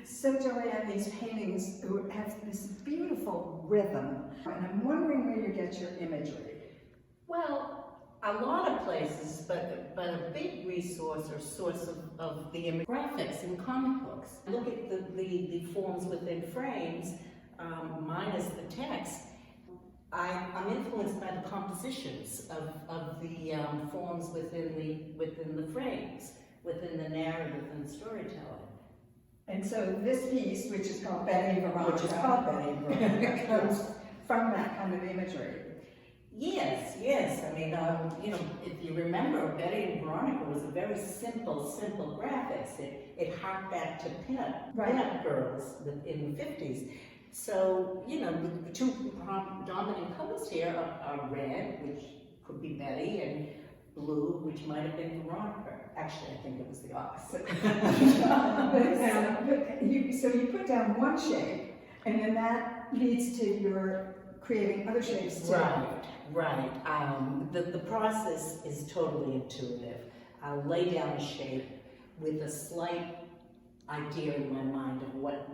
So Joanne, these paintings have this beautiful rhythm, and I'm wondering where you get your imagery. Well, a lot of places, but a big resource or source of the graphics in comic books. Look at the forms within frames, minus the text. I'm influenced by the compositions of the forms within the frames, within the narrative and the storytelling. And so this piece, which is called Betty and Veronica, comes from that kind of imagery. Yes. I mean, if you remember, Betty and Veronica was a very simple graphics. It harked back to pinup girls in the 50s. So, the two dominant colors here are red, which could be Betty, and blue, which might have been Veronica. Actually, I think it was the opposite. So you put down one shape, and then that leads to your creating other shapes too. Right. The process is totally intuitive. I'll lay down a shape with a slight idea in my mind of what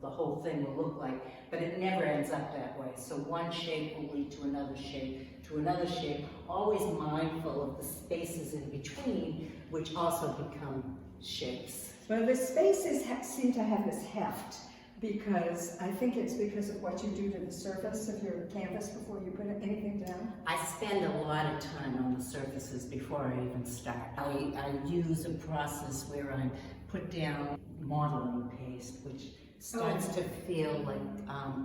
the whole thing will look like, but it never ends up that way. So one shape will lead to another shape, always mindful of the spaces in between, which also become shapes. Well, the spaces seem to have this heft, because I think it's because of what you do to the surface of your canvas before you put anything down. I spend a lot of time on the surfaces before I even start. I use a process where I put down modeling paste, which starts to feel like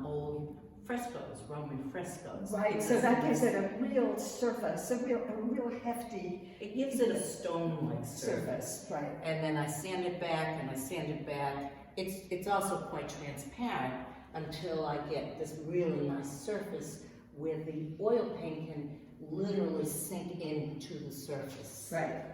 old frescoes, Roman frescoes. Right, so that gives it a real surface, a real hefty. It gives it a stone-like surface. Right. And then I sand it back, and I sand it back. It's also quite transparent until I get this really nice surface where the oil paint can literally sink into the surface. Right.